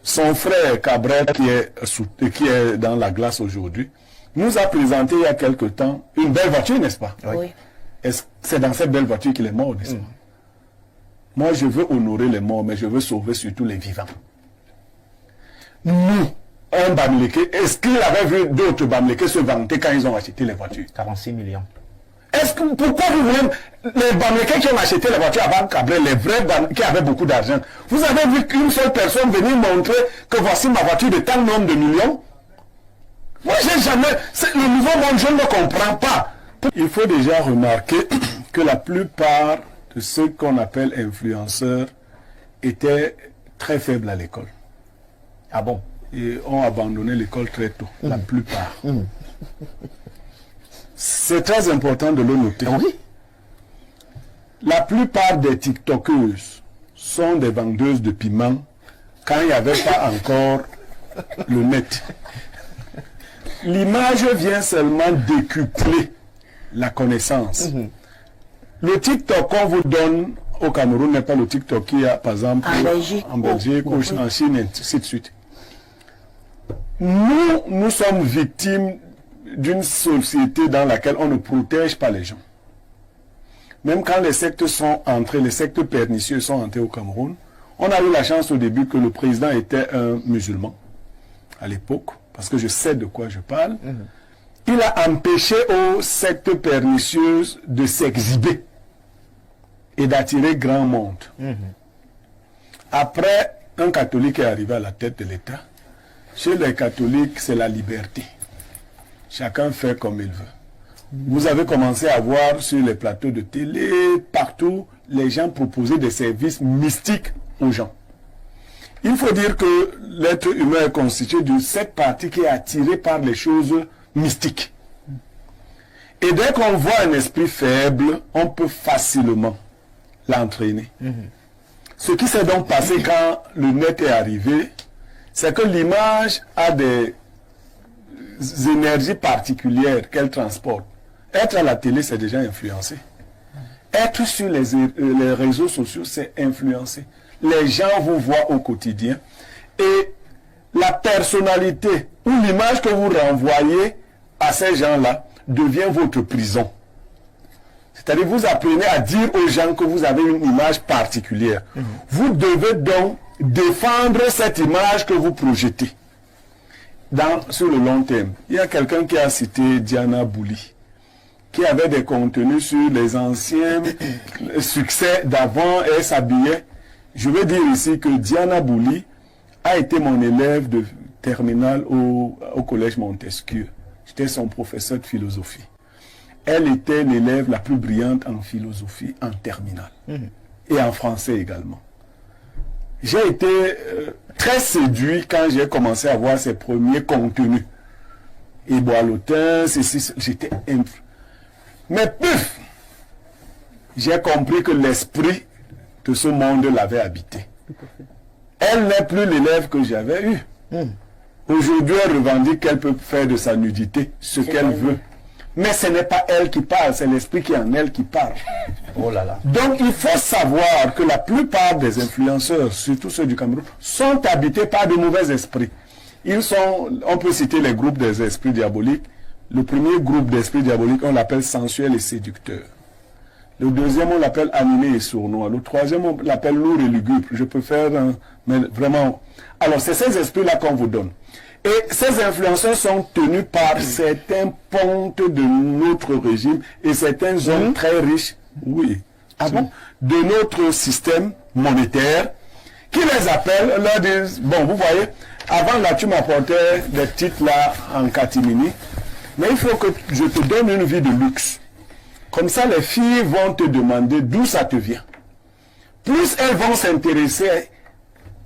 son frère Cabrel, qui est dans la glace aujourd'hui, nous a présenté il y a quelque temps une belle voiture, n'est-ce pas? Oui. C'est dans cette belle voiture qu'il est mort, n'est-ce pas? Moi, je veux honorer les morts, mais je veux sauver surtout les vivants. Nous, un Bamileke, est-ce qu'il avait vu d'autres Bamileke se vanter quand ils ont acheté les voitures? 46 millions. Pourquoi vous voulez les Bamileke qui ont acheté les voitures avant Cabrel, les vrais Bamileke qui avaient beaucoup d'argent, vous avez vu qu'une seule personne venir montrer que voici ma voiture de tant nombre de millions? Moi, j'ai jamais... Le nouveau monde, je ne le comprends pas. Il faut déjà remarquer que la plupart de ceux qu'on appelle influenceurs étaient très faibles à l'école. Ah bon? Et ont abandonné l'école très tôt, la plupart. C'est très important de le noter. Oui. La plupart des TikTokeuses sont des vendeuses de piments quand il n'y avait pas encore le net. L'image vient seulement décupler la connaissance. Le TikTok qu'on vous donne au Cameroun n'est pas le TikTok qu'il y a, par exemple, en Belgique ou en Chine, et ainsi de suite. Nous sommes victimes d'une société dans laquelle on ne protège pas les gens. Même quand les sectes sont entrés, les sectes pernicieux sont entrés au Cameroun, on a eu la chance au début que le président était un musulman, à l'époque, parce que je sais de quoi je parle. Il a empêché aux sectes pernicieuses de s'exhiber et d'attirer grand monde. Après, un catholique est arrivé à la tête de l'État. Chez les catholiques, c'est la liberté. Chacun fait comme il veut. Vous avez commencé à voir sur les plateaux de télé, partout, les gens proposaient des services mystiques aux gens. Il faut dire que l'être humain est constitué de cette partie qui est attirée par les choses mystiques. Et dès qu'on voit un esprit faible, on peut facilement l'entraîner. Ce qui s'est donc passé quand le net est arrivé, c'est que l'image a des énergies particulières qu'elle transporte. Être à la télé, c'est déjà influencé. Être sur les réseaux sociaux, c'est influencé. Les gens vous voient au quotidien. Et la personnalité ou l'image que vous renvoyez à ces gens-là devient votre prison. C'est-à-dire vous apprenez à dire aux gens que vous avez une image particulière. Vous devez donc défendre cette image que vous projetez sur le long terme. Il y a quelqu'un qui a cité Diana Bouli, qui avait des contenus sur les anciens succès d'avant et s'habillait. Je veux dire ici que Diana Bouli a été mon élève de terminale au collège Montesquieu. J'étais son professeur de philosophie. Elle était l'élève la plus brillante en philosophie en terminale. Et en français également. J'ai été très séduit quand j'ai commencé à voir ses premiers contenus. Et Boileautin, j'étais... Mais puf, j'ai compris que l'esprit de ce monde l'avait habité. Elle n'est plus l'élève que j'avais eu. Aujourd'hui, elle revendique qu'elle peut faire de sa nudité ce qu'elle veut. Mais ce n'est pas elle qui parle, c'est l'esprit qui est en elle qui parle. Oh là là. Donc il faut savoir que la plupart des influenceurs, surtout ceux du Cameroun, sont habités par de mauvais esprits. On peut citer les groupes des esprits diaboliques. Le premier groupe d'esprits diaboliques, on l'appelle sensuel et séducteur. Le deuxième, on l'appelle animé et sournois. Le troisième, on l'appelle lourd et lugubre. Je peux faire, mais vraiment... Alors, c'est ces esprits-là qu'on vous donne. Et ces influenceurs sont tenus par certains pontes de notre régime et certains hommes très riches, oui, de notre système monétaire, qui les appellent, leur disent, bon, vous voyez, avant là, tu m'apportais des titres là en catimini, mais il faut que je te donne une vie de luxe. Comme ça, les filles vont te demander d'où ça te vient. Plus elles vont s'intéresser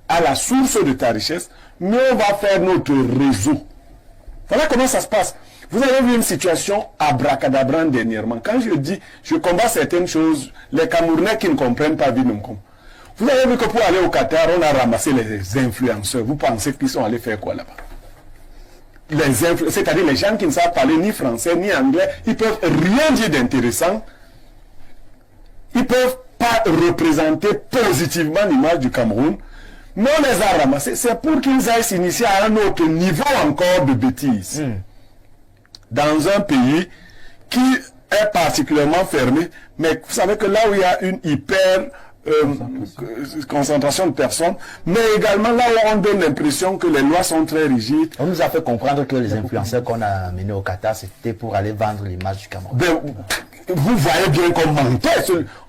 à la source de ta richesse, mieux on va faire notre réseau. Voilà comment ça se passe. Vous avez vu une situation abracadabra dernièrement. Quand je dis, je combats certaines choses, les Camerounais qui ne comprennent pas vivent comme. Vous avez vu que pour aller au Qatar, on a ramassé les influenceurs. Vous pensez qu'ils sont allés faire quoi là-bas? C'est-à-dire les gens qui ne savent parler ni français ni anglais, ils peuvent rien dire d'intéressant. Ils peuvent pas représenter positivement l'image du Cameroun. Mais on les a ramassés. C'est pour qu'ils aillent s'initier à un autre niveau encore de bêtises. Dans un pays qui est particulièrement fermé. Mais vous savez que là où il y a une hyper concentration de personnes, mais également là où on donne l'impression que les lois sont très rigides. On nous a fait comprendre que les influenceurs qu'on a amenés au Qatar, c'était pour aller vendre l'image du Cameroun. Ben, vous voyez bien qu'on mentait.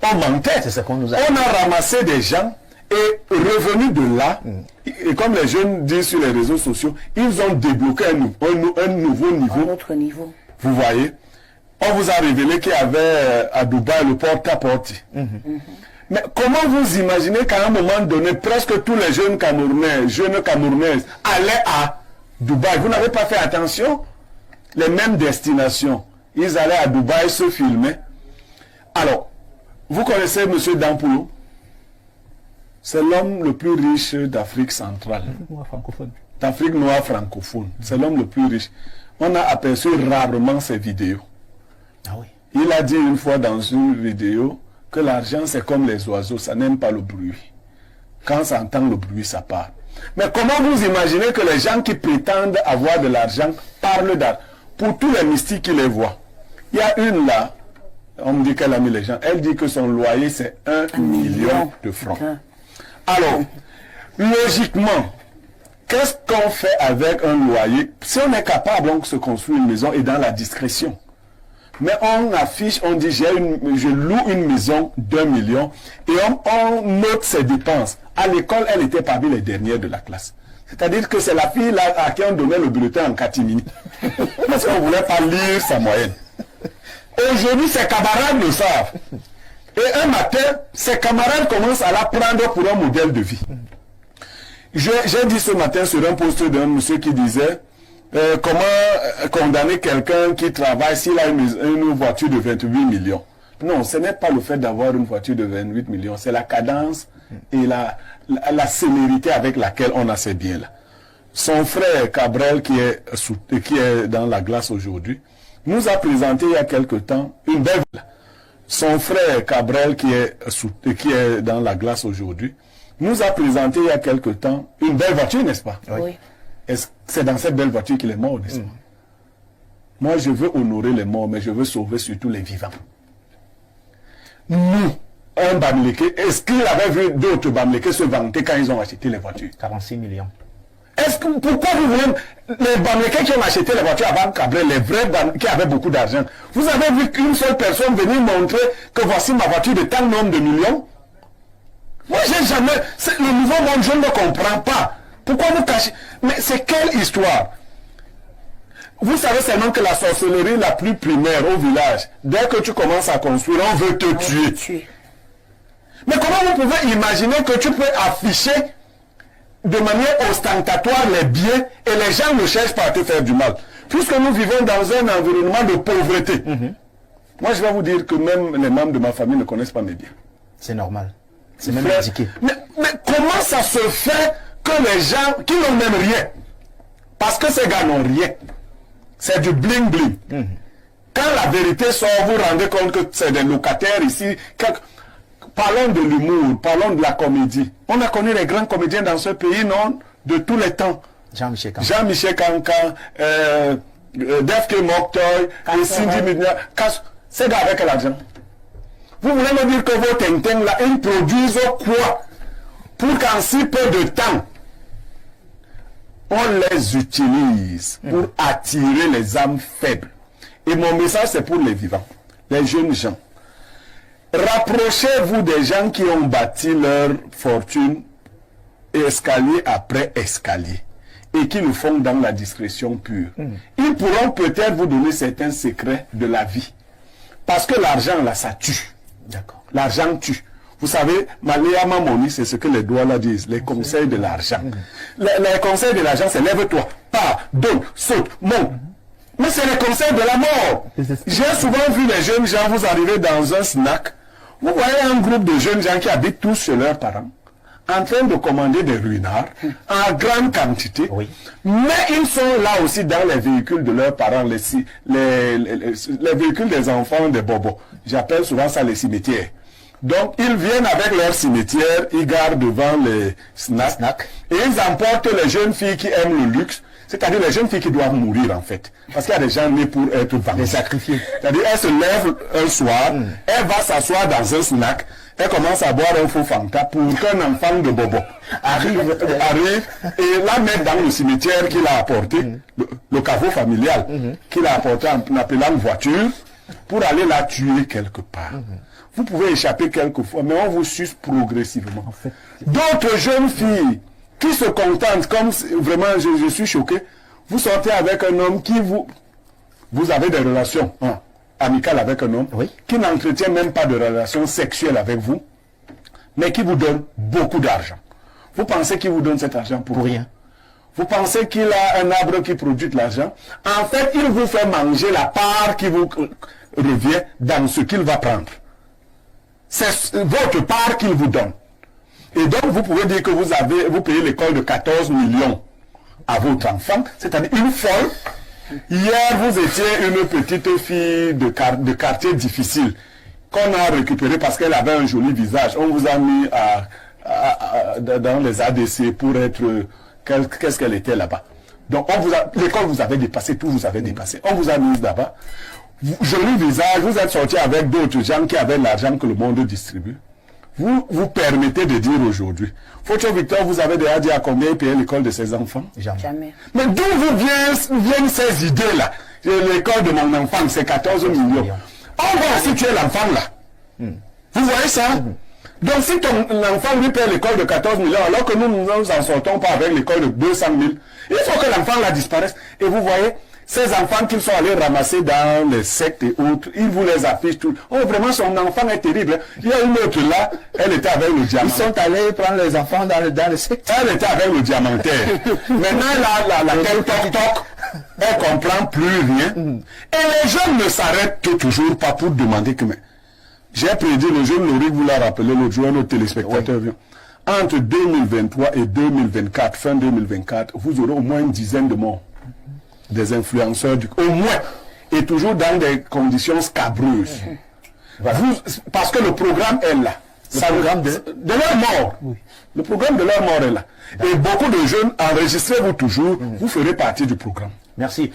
On mentait. C'est ce qu'on nous a On a ramassé des gens et revenu de là, et comme les jeunes disent sur les réseaux sociaux, ils ont débloqué un nouveau niveau. Un autre niveau. Vous voyez, on vous a révélé qu'il y avait à Dubaï le porte-à-porte. Mais comment vous imaginez qu'à un moment donné, presque tous les jeunes Camerounaises allaient à Dubaï? Vous n'avez pas fait attention? Les mêmes destinations. Ils allaient à Dubaï se filmer. Alors, vous connaissez M. Dampoulou? C'est l'homme le plus riche d'Afrique centrale. D'Afrique noire francophone. C'est l'homme le plus riche. On a aperçu rarement ses vidéos. Ah oui. Il a dit une fois dans une vidéo que l'argent c'est comme les oiseaux, ça n'aime pas le bruit. Quand ça entend le bruit, ça part. Mais comment vous imaginez que les gens qui prétendent avoir de l'argent parlent d'argent? Pour tous les mystiques qui les voient. Il y a une là, on me dit qu'elle a mis les gens, elle dit que son loyer c'est 1 million de francs. Alors, logiquement, qu'est-ce qu'on fait avec un loyer? Si on est capable de se construire une maison et dans la discrétion. Mais on affiche, on dit je loue une maison d'1 million et on note ses dépenses. À l'école, elle était parmi les dernières de la classe. C'est-à-dire que c'est la fille là à qui on donnait le bulletin en catimini. Parce qu'on ne voulait pas lire sa moyenne. Aujourd'hui, ses camarades le savent. Et un matin, ses camarades commencent à la prendre pour un modèle de vie. J'ai dit ce matin sur un post d'un monsieur qui disait comment condamner quelqu'un qui travaille s'il a une voiture de 28 millions. Non, ce n'est pas le fait d'avoir une voiture de 28 millions, c'est la cadence et la célérité avec laquelle on a ces biens-là. Son frère Cabrel, qui est dans la glace aujourd'hui, nous a présenté il y a quelque temps une belle... Son frère Cabrel, qui est dans la glace aujourd'hui, nous a présenté il y a quelque temps une belle voiture, n'est-ce pas? Oui. C'est dans cette belle voiture qu'il est mort, n'est-ce pas? Moi, je veux honorer les morts, mais je veux sauver surtout les vivants. Nous, un Bamileke, est-ce qu'il avait vu d'autres Bamileke se vanter quand ils ont acheté les voitures? 46 millions. Pourquoi vous voulez les Bamileke qui ont acheté les voitures avant Cabrel, les vrais Bamileke qui avaient beaucoup d'argent, vous avez vu qu'une seule personne venir montrer que voici ma voiture de tant nombre de millions? Moi, j'ai jamais... Le nouveau monde, je ne le comprends pas. Pourquoi vous cachez? Mais c'est quelle histoire? Vous savez seulement que la sorcellerie la plus primaire au village, dès que tu commences à construire, on veut te tuer. Mais comment vous pouvez imaginer que tu peux afficher de manière ostentatoire les biens et les gens ne cherchent pas à te faire du mal? Puisque nous vivons dans un environnement de pauvreté. Moi, je vais vous dire que même les membres de ma famille ne connaissent pas mes biens. C'est normal. C'est même indiqué. Mais comment ça se fait que les gens qui n'ont même rien, parce que ces gars n'ont rien, c'est du bling bling. Quand la vérité sort, vous vous rendez compte que c'est des locataires ici. Parlons de l'humour, parlons de la comédie. On a connu les grands comédiens dans ce pays, non? De tous les temps. Jean-Michel Kankan. Jean-Michel Kankan, Defke Moktoy, et Cindy Midna. C'est gars avec l'argent. Vous voulez me dire que vos Tintin là, ils produisent quoi? Pour qu'en si peu de temps, on les utilise pour attirer les âmes faibles. Et mon message, c'est pour les vivants, les jeunes gens. Rapprochez-vous des gens qui ont bâti leur fortune escalier après escalier et qui le font dans la discrétion pure. Ils pourront peut-être vous donner certains secrets de la vie. Parce que l'argent, là, ça tue. D'accord. L'argent tue. Vous savez, Maléa Mamoni, c'est ce que les doigts là disent, les conseils de l'argent. Les conseils de l'argent, c'est lève-toi, pars, donne, saute, monte. Mais c'est les conseils de la mort. J'ai souvent vu les jeunes gens, vous arrivez dans un snack, vous voyez un groupe de jeunes gens qui habitent tous chez leurs parents, en train de commander des ruinards en grande quantité. Oui. Mais ils sont là aussi dans les véhicules de leurs parents, les véhicules des enfants, des bobos. J'appelle souvent ça les cimetières. Donc, ils viennent avec leur cimetière, ils gardent devant les snacks, et ils emportent les jeunes filles qui aiment le luxe, c'est-à-dire les jeunes filles qui doivent mourir en fait. Parce qu'il y a des gens nés pour être vendus. Les sacrifiés. C'est-à-dire, elle se lève un soir, elle va s'asseoir dans un snack, elle commence à boire un faux Fanta pour qu'un enfant de Bobo arrive et la mette dans le cimetière qu'il a apporté, le caveau familial, qu'il a apporté en appelant voiture, pour aller la tuer quelque part. Vous pouvez échapper quelquefois, mais on vous suce progressivement. En fait, d'autres jeunes filles qui se contentent, comme vraiment je suis choqué, vous sortez avec un homme qui vous avez des relations amicales avec un homme, qui n'entretient même pas de relations sexuelles avec vous, mais qui vous donne beaucoup d'argent. Vous pensez qu'il vous donne cet argent pour rien? Vous pensez qu'il a un arbre qui produit de l'argent? En fait, il vous fait manger la part qui vous revient dans ce qu'il va prendre. C'est votre part qu'il vous donne. Et donc, vous pouvez dire que vous payez l'école de 14 millions à votre enfant, c'est-à-dire une folle. Hier, vous étiez une petite fille de quartier difficile qu'on a récupérée parce qu'elle avait un joli visage. On vous a mis dans les ADC pour être... Qu'est-ce qu'elle était là-bas? Donc, l'école vous avait dépassé, tout vous avait dépassé. On vous a mis là-bas. Joli visage, vous êtes sorti avec d'autres gens qui avaient l'argent que le monde distribue. Vous permettez de dire aujourd'hui, Photo Victor, vous avez déjà dit à combien il payait l'école de ses enfants? Jamais. Mais d'où viennent ces idées-là? L'école de mon enfant, c'est 14 millions. On va aussi tuer l'enfant là. Vous voyez ça? Donc si ton enfant lui paye l'école de 14 millions, alors que nous ne nous en sortons pas avec l'école de 200 000, il faut que l'enfant là disparaisse. Et vous voyez, ces enfants qu'ils sont allés ramasser dans les sectes et autres, ils vous les affichent tout. Oh, vraiment, son enfant est terrible. Il y a une autre là, elle était avec le diamant. Ils sont allés prendre les enfants dans le secte. Elle était avec le diamantaire. Maintenant, la telle toc, elle comprend plus rien. Et les jeunes ne s'arrêtent toujours pas pour demander que... J'ai prédit, le jeune Lorik vous l'a rappelé l'autre jour, nos téléspectateurs vient. Entre 2023 et 2024, fin 2024, vous aurez au moins une dizaine de morts. Des influenceurs, au moins. Et toujours dans des conditions scabreuses. Parce que le programme est là. Le programme de leur mort. Le programme de leur mort est là. Et beaucoup de jeunes, enregistrez-vous toujours, vous ferez partie du programme. Merci.